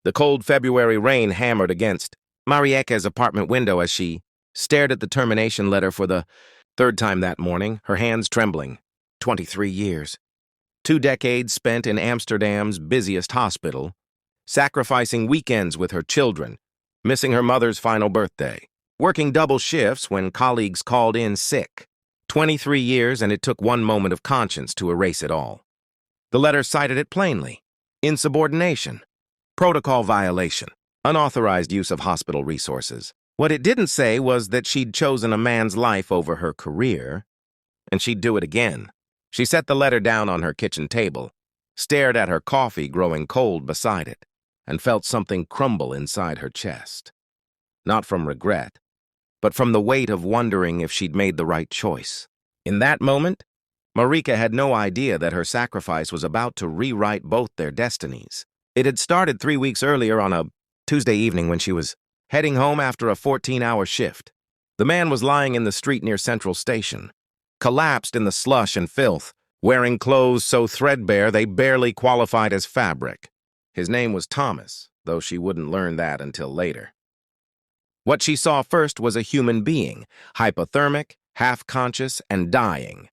The cold February rain hammered against Marieke's apartment window as she stared at the termination letter for the third time that morning, her hands trembling. 23 years. 2 decades spent in Amsterdam's busiest hospital, sacrificing weekends with her children, missing her mother's final birthday, working double shifts when colleagues called in sick. 23 years, and it took one moment of conscience to erase it all. The letter cited it plainly. Insubordination, protocol violation, unauthorized use of hospital resources. What it didn't say was that she'd chosen a man's life over her career, and she'd do it again. She set the letter down on her kitchen table, stared at her coffee growing cold beside it, and felt something crumble inside her chest. Not from regret, but from the weight of wondering if she'd made the right choice. In that moment, Marieke had no idea that her sacrifice was about to rewrite both their destinies. It had started 3 weeks earlier on a Tuesday evening when she was heading home after a 14-hour shift. The man was lying in the street near Central Station, collapsed in the slush and filth, wearing clothes so threadbare they barely qualified as fabric. His name was Thomas, though she wouldn't learn that until later. What she saw first was a human being, hypothermic, half-conscious, and dying.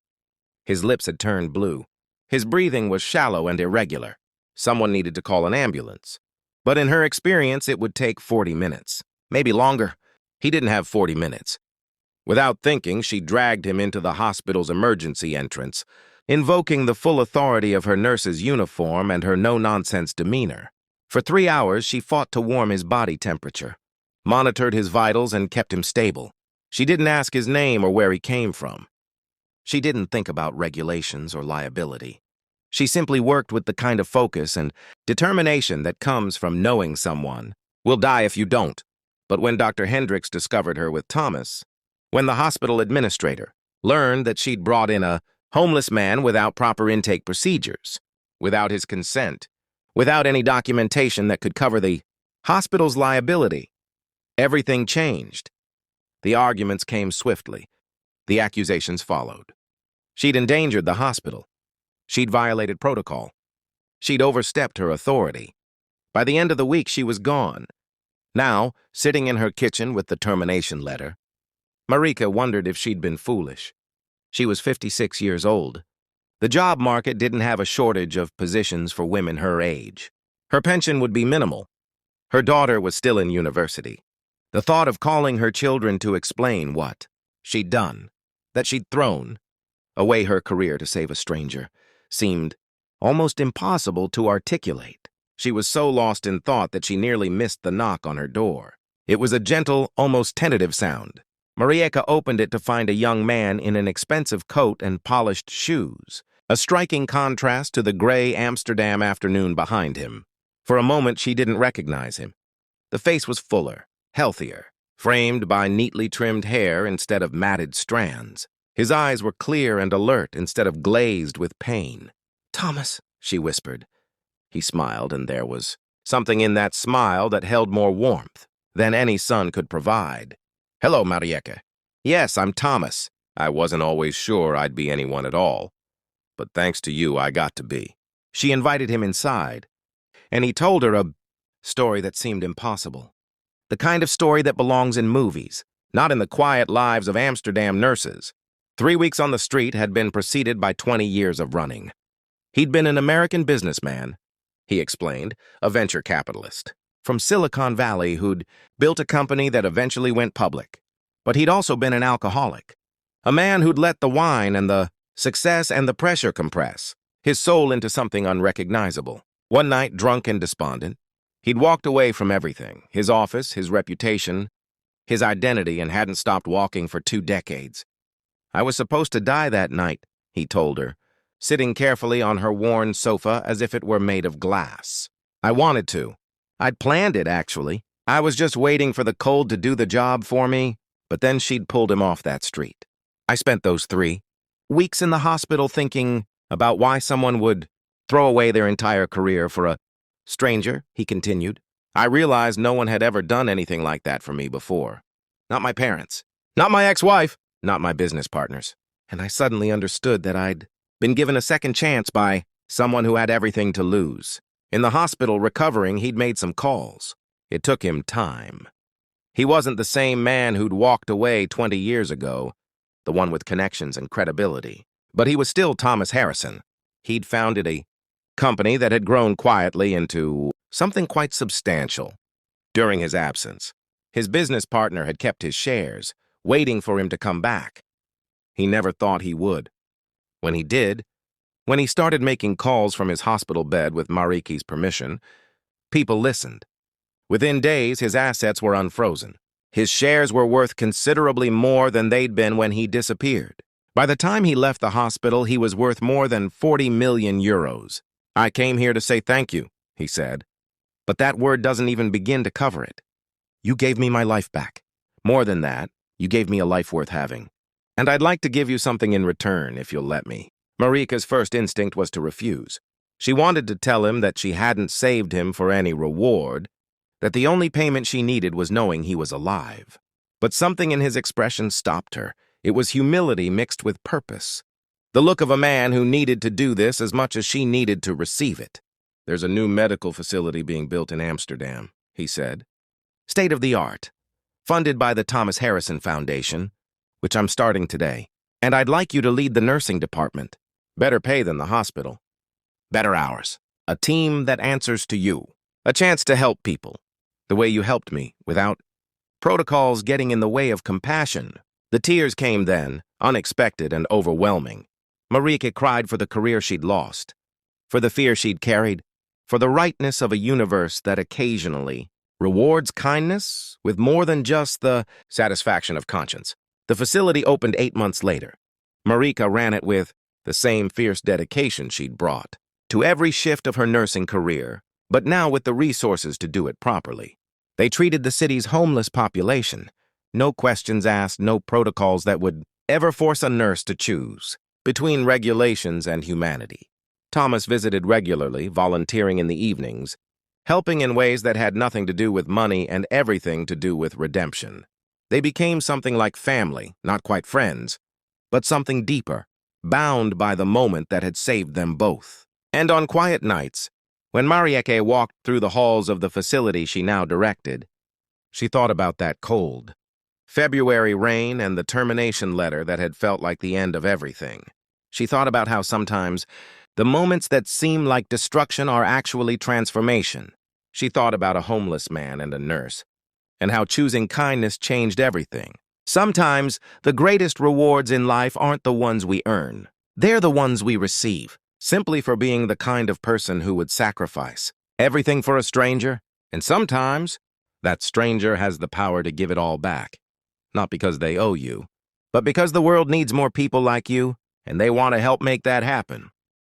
His lips had turned blue. His breathing was shallow and irregular. Someone needed to call an ambulance. But in her experience, it would take 40 minutes. Maybe longer. He didn't have 40 minutes. Without thinking, she dragged him into the hospital's emergency entrance, invoking the full authority of her nurse's uniform and her no-nonsense demeanor. For 3 hours, she fought to warm his body temperature, monitored his vitals, and kept him stable. She didn't ask his name or where he came from. She didn't think about regulations or liability. She simply worked with the kind of focus and determination that comes from knowing someone will die if you don't. But when Dr. Hendricks discovered her with Thomas, when the hospital administrator learned that she'd brought in a homeless man without proper intake procedures, without his consent, without any documentation that could cover the hospital's liability, everything changed. The arguments came swiftly. The accusations followed. She'd endangered the hospital. She'd violated protocol. She'd overstepped her authority. By the end of the week, she was gone. Now, sitting in her kitchen with the termination letter, Marieke wondered if she'd been foolish. She was 56 years old. The job market didn't have a shortage of positions for women her age. Her pension would be minimal. Her daughter was still in university. The thought of calling her children to explain what she'd done, that she'd thrown away her career to save a stranger, seemed almost impossible to articulate. She was so lost in thought that she nearly missed the knock on her door. It was a gentle, almost tentative sound. Marieke opened it to find a young man in an expensive coat and polished shoes, a striking contrast to the gray Amsterdam afternoon behind him. For a moment, she didn't recognize him. The face was fuller, healthier, framed by neatly trimmed hair instead of matted strands. His eyes were clear and alert instead of glazed with pain. "Thomas," she whispered. He smiled, and there was something in that smile that held more warmth than any sun could provide. "Hello, Marieke." "Yes, I'm Thomas. I wasn't always sure I'd be anyone at all. But thanks to you, I got to be." She invited him inside, and he told her a story that seemed impossible. The kind of story that belongs in movies, not in the quiet lives of Amsterdam nurses. 3 weeks on the street had been preceded by 20 years of running. He'd been an American businessman, he explained, a venture capitalist, from Silicon Valley who'd built a company that eventually went public. But he'd also been an alcoholic, a man who'd let the wine and the success and the pressure compress his soul into something unrecognizable. One night, drunk and despondent, he'd walked away from everything, his office, his reputation, his identity, and hadn't stopped walking for 2 decades. "I was supposed to die that night," he told her, sitting carefully on her worn sofa as if it were made of glass. "I wanted to. I'd planned it, actually. I was just waiting for the cold to do the job for me, but then she'd pulled him off that street. I spent those 3 weeks in the hospital thinking about why someone would throw away their entire career for a stranger," he continued. "I realized no one had ever done anything like that for me before. Not my parents, not my ex-wife, not my business partners. And I suddenly understood that I'd been given a second chance by someone who had everything to lose. In the hospital recovering, he'd made some calls. It took him time. He wasn't the same man who'd walked away 20 years ago, the one with connections and credibility. But he was still Thomas Harrison. He'd founded a company that had grown quietly into something quite substantial. During his absence, his business partner had kept his shares, waiting for him to come back. He never thought he would. When he did, when he started making calls from his hospital bed with Marieke's permission, people listened. Within days, his assets were unfrozen. His shares were worth considerably more than they'd been when he disappeared. By the time he left the hospital, he was worth more than 40 million euros. "I came here to say thank you," he said. "But that word doesn't even begin to cover it. You gave me my life back. More than that, you gave me a life worth having. And I'd like to give you something in return, if you'll let me." Marieka's first instinct was to refuse. She wanted to tell him that she hadn't saved him for any reward, that the only payment she needed was knowing he was alive. But something in his expression stopped her. It was humility mixed with purpose. The look of a man who needed to do this as much as she needed to receive it. "There's a new medical facility being built in Amsterdam," he said. "State-of-the-art, funded by the Thomas Harrison Foundation, which I'm starting today. And I'd like you to lead the nursing department. Better pay than the hospital. Better hours. A team that answers to you. A chance to help people, the way you helped me, without protocols getting in the way of compassion." The tears came then, unexpected and overwhelming. Marieke cried for the career she'd lost, for the fear she'd carried, for the rightness of a universe that occasionally rewards kindness with more than just the satisfaction of conscience. The facility opened 8 months later. Marieke ran it with the same fierce dedication she'd brought to every shift of her nursing career, but now with the resources to do it properly. They treated the city's homeless population. No questions asked, no protocols that would ever force a nurse to choose between regulations and humanity. Thomas visited regularly, volunteering in the evenings, helping in ways that had nothing to do with money and everything to do with redemption. They became something like family, not quite friends, but something deeper, bound by the moment that had saved them both. And on quiet nights, when Marieke walked through the halls of the facility she now directed, she thought about that cold February rain and the termination letter that had felt like the end of everything. She thought about how sometimes the moments that seem like destruction are actually transformation. She thought about a homeless man and a nurse, and how choosing kindness changed everything. Sometimes the greatest rewards in life aren't the ones we earn. They're the ones we receive, simply for being the kind of person who would sacrifice everything for a stranger. And sometimes that stranger has the power to give it all back. Not because they owe you, but because the world needs more people like you, and they want to help make that happen.